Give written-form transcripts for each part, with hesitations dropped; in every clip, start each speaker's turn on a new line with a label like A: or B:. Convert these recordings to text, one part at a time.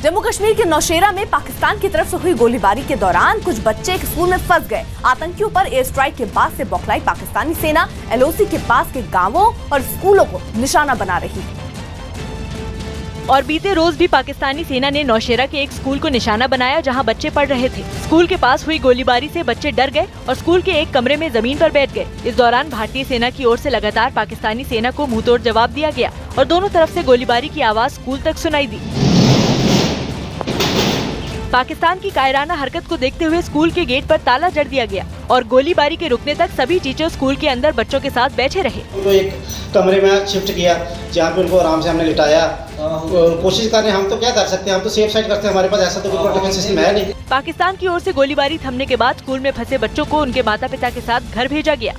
A: जम्मू कश्मीर के नौशेरा में पाकिस्तान की तरफ से हुई गोलीबारी के दौरान कुछ बच्चे एक स्कूल में फंस गए। आतंकियों पर एयर स्ट्राइक के बाद से बौखलाई पाकिस्तानी सेना एलओसी के पास के गांवों और स्कूलों को निशाना बना रही है।
B: और बीते रोज भी पाकिस्तानी सेना ने नौशेरा के एक स्कूल को निशाना बनाया जहां बच्चे पढ़ रहे थे। स्कूल के पास हुई गोलीबारी से बच्चे डर गए और स्कूल के एक कमरे में जमीन पर बैठ गए। इस दौरान भारतीय सेना की ओर से लगातार पाकिस्तानी सेना को मुंहतोड़ जवाब दिया गया और दोनों तरफ से गोलीबारी की आवाज स्कूल तक सुनाई दी। पाकिस्तान की कायराना हरकत को देखते हुए स्कूल के गेट पर ताला जड़ दिया गया और गोलीबारी के रुकने तक सभी टीचर स्कूल के अंदर बच्चों के साथ बैठे रहे।
C: उनको एक कमरे में शिफ्ट किया जहाँ पे उनको आराम से हमने लिटाया। कोशिश कर रहे हैं, हम तो क्या कर सकते हैं, हम तो सेफ साइड करते हैं, हमारे पास ऐसा तो कोई प्रोटेक्शन सिस्टम है नहीं।
B: पाकिस्तान की ओर से गोलीबारी थमने के बाद स्कूल में फंसे बच्चों को उनके माता पिता के साथ घर भेजा गया।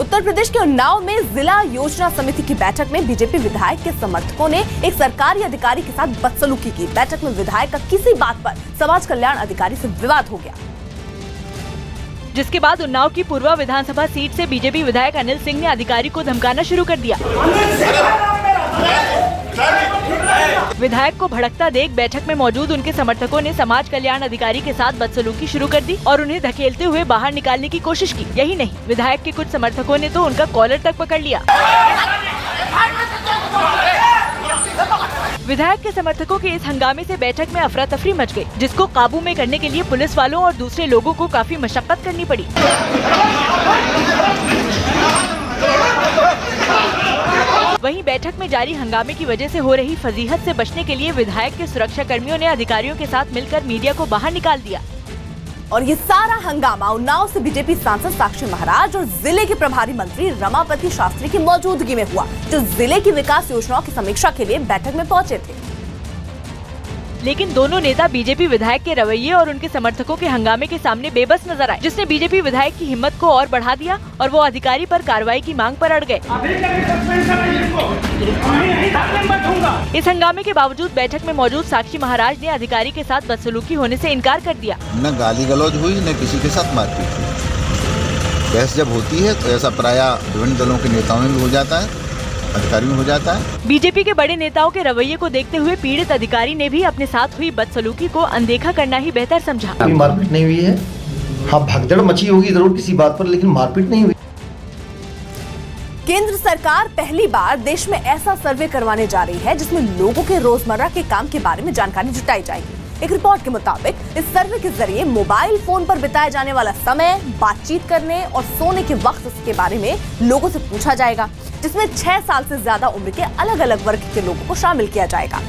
A: उत्तर प्रदेश के उन्नाव में जिला योजना समिति की बैठक में बीजेपी विधायक के समर्थकों ने एक सरकारी अधिकारी के साथ बदसलूकी की। बैठक में विधायक का किसी बात पर समाज कल्याण अधिकारी से विवाद हो गया,
B: जिसके बाद उन्नाव की पूर्वा विधानसभा सीट से बीजेपी विधायक अनिल सिंह ने अधिकारी को धमकाना शुरू कर दिया। विधायक को भड़कता देख बैठक में मौजूद उनके समर्थकों ने समाज कल्याण अधिकारी के साथ बदसलूकी शुरू कर दी और उन्हें धकेलते हुए बाहर निकालने की कोशिश की। यही नहीं, विधायक के कुछ समर्थकों ने तो उनका कॉलर तक पकड़ लिया। विधायक के समर्थकों के इस हंगामे से बैठक में अफरा तफरी मच गई, जिसको काबू में करने के लिए पुलिस वालों और दूसरे लोगों को काफी मशक्कत करनी पड़ी। वहीं बैठक में जारी हंगामे की वजह से हो रही फजीहत से बचने के लिए विधायक के सुरक्षा कर्मियों ने अधिकारियों के साथ मिलकर मीडिया को बाहर निकाल दिया।
A: और ये सारा हंगामा उन्नाव से बीजेपी सांसद साक्षी महाराज और जिले के प्रभारी मंत्री रमापति शास्त्री की मौजूदगी में हुआ, जो जिले की विकास योजनाओं की समीक्षा के लिए बैठक में पहुंचे थे।
B: लेकिन दोनों नेता बीजेपी विधायक के रवैये और उनके समर्थकों के हंगामे के सामने बेबस नजर आए, जिसने बीजेपी विधायक की हिम्मत को और बढ़ा दिया और वो अधिकारी पर कार्रवाई की मांग पर अड़ गए। इस हंगामे के बावजूद बैठक में मौजूद साक्षी महाराज ने अधिकारी के साथ बदसलूकी होने से इनकार कर दिया।
D: न गाली गलौज हुई, न किसी के साथ मारपीट हुई। बहस जब होती है तो ऐसा प्रायः विभिन्न दलों के नेताओं में भी हो जाता है, अधिकारी में हो जाता है।
B: बीजेपी के बड़े नेताओं के रवैये को देखते हुए पीड़ित अधिकारी ने भी अपने साथ हुई बदसलूकी को अनदेखा करना ही बेहतर समझा।
E: मारपीट नहीं हुई है, हाँ भगदड़ मची होगी जरूर किसी बात पर, लेकिन मारपीट नहीं हुई।
A: केंद्र सरकार पहली बार देश में ऐसा सर्वे करवाने जा रही है जिसमें लोगों के रोजमर्रा के काम के बारे में जानकारी जुटाई जाएगी। एक रिपोर्ट के मुताबिक इस सर्वे के जरिए मोबाइल फोन पर बिताया जाने वाला समय, बातचीत करने और सोने के वक्त के बारे में लोगों से पूछा जाएगा, जिसमें 6 साल से ज्यादा उम्र के अलग अलग वर्ग के लोगों को शामिल किया जाएगा।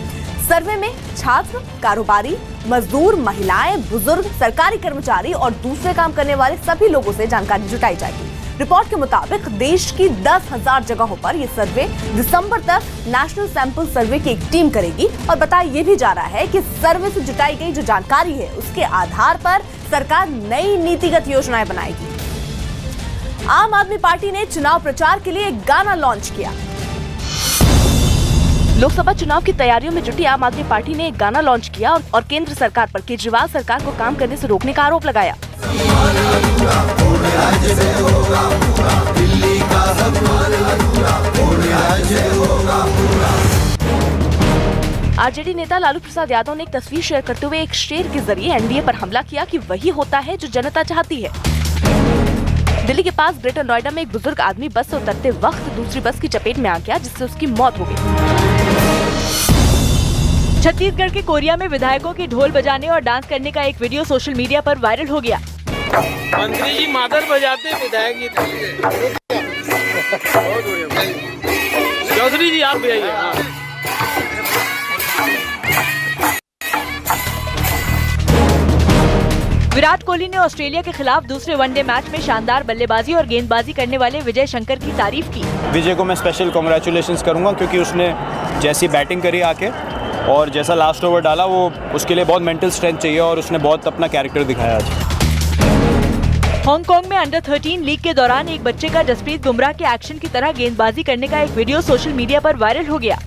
A: सर्वे में छात्र, कारोबारी, मजदूर, महिलाएं, बुजुर्ग, सरकारी कर्मचारी और दूसरे काम करने वाले सभी लोगों से जानकारी जुटाई जाएगी। रिपोर्ट के मुताबिक देश की 10,000 जगहों पर यह सर्वे दिसंबर तक नेशनल सैंपल सर्वे की एक टीम करेगी और बताया यह भी जा रहा है कि सर्वे से जुटाई गई जो जानकारी है उसके आधार पर सरकार नई नीतिगत योजनाएं बनाएगी। आम आदमी पार्टी ने चुनाव प्रचार के लिए एक गाना लॉन्च किया। लोकसभा चुनाव की तैयारियों में जुटी आम आदमी पार्टी ने एक गाना लॉन्च किया और केंद्र सरकार पर केजरीवाल सरकार को काम करने से रोकने का आरोप लगाया। आरजेडी नेता लालू प्रसाद यादव ने एक तस्वीर शेयर करते हुए एक शेर के जरिए एनडीए पर हमला किया कि वही होता है जो जनता चाहती है। दिल्ली के पास ग्रेटर नोएडा में एक बुजुर्ग आदमी बस से उतरते वक्त दूसरी बस की चपेट में आ गया, जिससे उसकी मौत हो गई। छत्तीसगढ़ के कोरिया में विधायकों के ढोल बजाने और डांस करने का एक वीडियो सोशल मीडिया पर वायरल हो गया।
F: मंत्री जी मादर बजाते, विधायक जी चौधरी जी आप भी आइए।
B: विराट कोहली ने ऑस्ट्रेलिया के खिलाफ दूसरे वनडे मैच में शानदार बल्लेबाजी और गेंदबाजी करने वाले विजय शंकर की तारीफ की।
G: विजय को मैं स्पेशल कांग्रेचुलेशंस करूंगा क्योंकि उसने जैसी बैटिंग करी आके और जैसा लास्ट ओवर डाला वो उसके लिए बहुत मेंटल स्ट्रेंथ चाहिए और उसने बहुत अपना कैरेक्टर दिखाया आज।
B: हांगकांग में अंडर 13 लीग के दौरान एक बच्चे का जसप्रीत बुमराह के एक्शन की तरह गेंदबाजी करने का एक वीडियो सोशल मीडिया पर वायरल हो गया।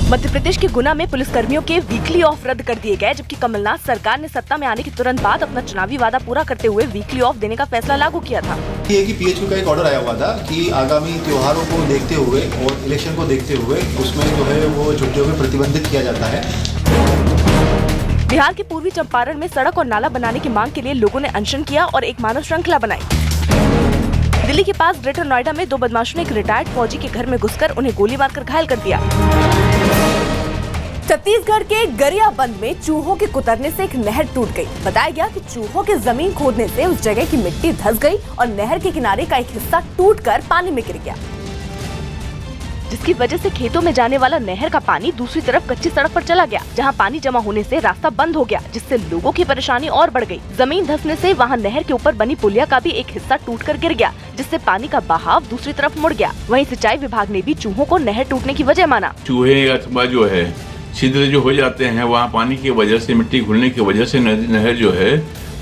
B: मध्य प्रदेश के गुना में पुलिसकर्मियों के वीकली ऑफ रद्द कर दिए गए, जबकि कमलनाथ सरकार ने सत्ता में आने के तुरंत बाद अपना चुनावी वादा पूरा करते हुए वीकली ऑफ देने का फैसला लागू किया था।
H: ये कि पीएचक्यू का एक ऑर्डर आया हुआ था कि आगामी त्योहारों को देखते हुए और इलेक्शन को देखते हुए उसमें जो है वो छुट्टियों में प्रतिबंधित किया जाता है।
B: बिहार के पूर्वी चंपारण में सड़क और नाला बनाने की मांग के लिए लोगों ने अनशन किया और एक मानव श्रृंखला बनाई। दिल्ली के पास ग्रेटर नोएडा में 2 बदमाशों ने एक रिटायर्ड फौजी के घर में घुसकर उन्हें गोली मारकर घायल कर दिया।
A: छत्तीसगढ़ के गरियाबंद में चूहों के कुतरने से एक नहर टूट गई। बताया गया कि चूहों के जमीन खोदने से उस जगह की मिट्टी धंस गई और नहर के किनारे का एक हिस्सा टूटकर पानी में गिर गया,
B: जिसकी वजह से खेतों में जाने वाला नहर का पानी दूसरी तरफ कच्ची सड़क पर चला गया, जहां पानी जमा होने से रास्ता बंद हो गया, जिससे लोगों की परेशानी और बढ़ गई। जमीन धंसने से वहां नहर के ऊपर बनी पुलिया का भी एक हिस्सा टूटकर गिर गया, जिससे पानी का बहाव दूसरी तरफ मुड़ गया। वहीं सिंचाई विभाग ने भी चूहों को नहर टूटने की वजह माना।
I: चूहे अथवा जो है छिद्र जो हो जाते हैं वहाँ पानी की वजह से, मिट्टी घुलने की वजह से नहर जो है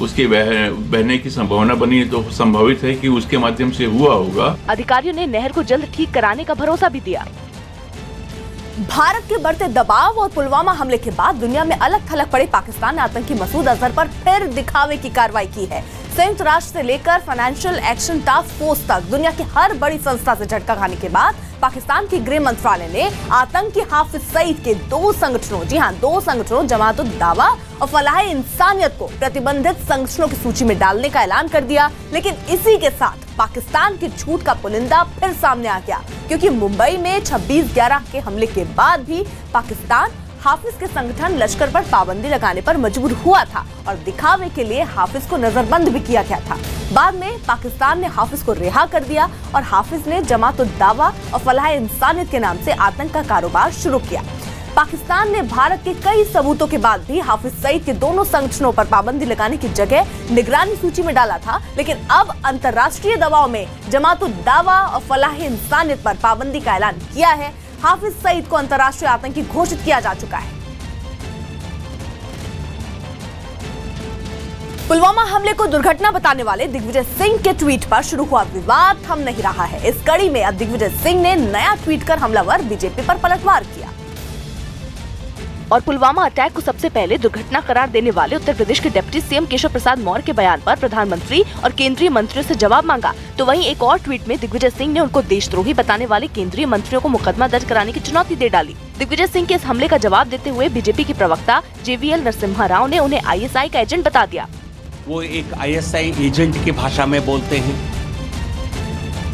I: उसके बहने की संभावना बनी, तो संभावित है कि उसके माध्यम से हुआ होगा।
B: अधिकारियों ने नहर को जल्द ठीक कराने का भरोसा भी दिया।
A: भारत के बढ़ते दबाव और पुलवामा हमले के बाद दुनिया में अलग थलग पड़े पाकिस्तान ने आतंकी मसूद अजहर पर फिर दिखावे की कार्रवाई की है। संयुक्त राष्ट्र से लेकर फाइनेंशियल एक्शन टास्क फोर्स तक दुनिया की हर बड़ी संस्था से झटका खाने के बाद पाकिस्तान के गृह मंत्रालय ने आतंकी हाफिज सईद के 2 संगठनों, जी हां 2 संगठनों जमात उद दावा और फलाह इंसानियत को प्रतिबंधित संगठनों की सूची में डालने का ऐलान कर दिया। लेकिन इसी के साथ पाकिस्तान की झूठ का पुलिंदा फिर सामने आ गया, क्योंकि मुंबई में 26/11 के हमले के बाद भी पाकिस्तान हाफिज के संगठन लश्कर पर पाबंदी लगाने पर मजबूर हुआ था और दिखावे के लिए हाफिज को नजरबंद भी किया गया था। बाद में पाकिस्तान ने हाफिज को रिहा कर दिया और हाफिज ने जमात उद दावा और फलाह इंसानियत के नाम से आतंक का कारोबार शुरू किया। पाकिस्तान ने भारत के कई सबूतों के बाद भी हाफिज सईद के दोनों संगठनों पर पाबंदी लगाने की जगह निगरानी सूची में डाला था, लेकिन अब अंतर्राष्ट्रीय दबाव में जमात उद दावा और फलाह इंसानियत पर पाबंदी का ऐलान किया है। हाफिज सईद को अंतर्राष्ट्रीय आतंकी घोषित किया जा चुका है। पुलवामा हमले को दुर्घटना बताने वाले दिग्विजय सिंह के ट्वीट पर शुरू हुआ विवाद थम नहीं रहा है। इस कड़ी में अब दिग्विजय सिंह ने नया ट्वीट कर हमलावर बीजेपी पर पलटवार किया
B: और पुलवामा अटैक को सबसे पहले दुर्घटना करार देने वाले उत्तर प्रदेश के डिप्टी सीएम केशव प्रसाद मौर्य के बयान पर प्रधानमंत्री और केंद्रीय मंत्रियों से जवाब मांगा। तो वहीं एक और ट्वीट में दिग्विजय सिंह ने उनको देशद्रोही बताने वाले केंद्रीय मंत्रियों को मुकदमा दर्ज कराने की चुनौती दे डाली। दिग्विजय सिंह के इस हमले का जवाब देते हुए बीजेपी के प्रवक्ता JVL नरसिम्हा राव ने उन्हें ISI का एजेंट बता दिया।
J: वो एक ISI एजेंट की भाषा में बोलते हैं।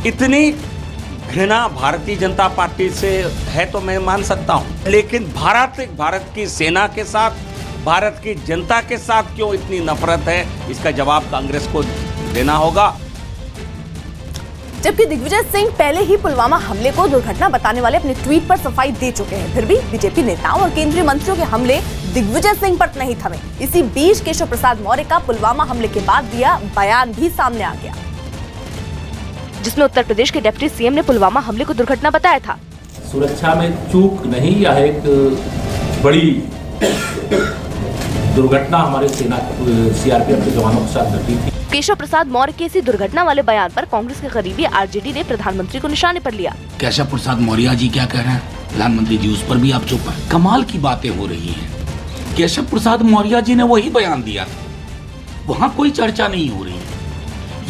J: इतनी घृणा भारतीय जनता पार्टी से है तो मैं मान सकता हूं, लेकिन भारत की सेना के साथ, भारत की जनता के साथ क्यों इतनी नफरत है, इसका जवाब कांग्रेस को देना होगा।
A: जबकि दिग्विजय सिंह पहले ही पुलवामा हमले को दुर्घटना बताने वाले अपने ट्वीट पर सफाई दे चुके हैं, फिर भी बीजेपी नेताओं और केंद्रीय मंत्रियों के हमले दिग्विजय सिंह पर नहीं थमे। इसी बीच केशव प्रसाद मौर्य का पुलवामा हमले के बाद दिया बयान भी सामने आ गया,
B: जिसमें उत्तर प्रदेश के डिप्टी सीएम ने पुलवामा हमले को दुर्घटना बताया था।
K: सुरक्षा में चूक नहीं, यह एक बड़ी दुर्घटना हमारे सेना CRPF के जवानों के साथ घटी थी।
B: केशव प्रसाद मौर्य के इसी दुर्घटना वाले बयान पर कांग्रेस के करीबी RJD ने प्रधानमंत्री को निशाने पर लिया।
L: केशव प्रसाद मौर्य जी क्या कह रहे हैं? प्रधानमंत्री जी उस पर भी आप चुप हैं। कमाल की बातें हो रही हैं। केशव प्रसाद मौर्य जी ने वही बयान दिया था, वहाँ कोई चर्चा नहीं हो रही है।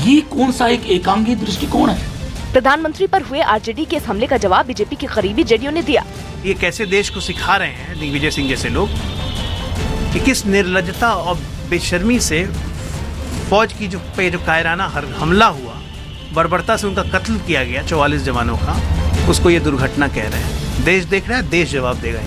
L: ये कौन सा एक एकांगी दृष्टिकोण है?
B: प्रधानमंत्री पर हुए RJD के इस हमले का जवाब बीजेपी के करीबी JDU ने दिया।
M: ये कैसे देश को सिखा रहे हैं दिग्विजय सिंह जैसे लोग कि किस निर्लज्जता और बेशर्मी से फौज की जो कायराना हमला हुआ, बर्बरता से उनका कत्ल किया गया 44 जवानों का, उसको ये दुर्घटना कह रहे हैं। देश देख रहा है, देश जवाब देगा।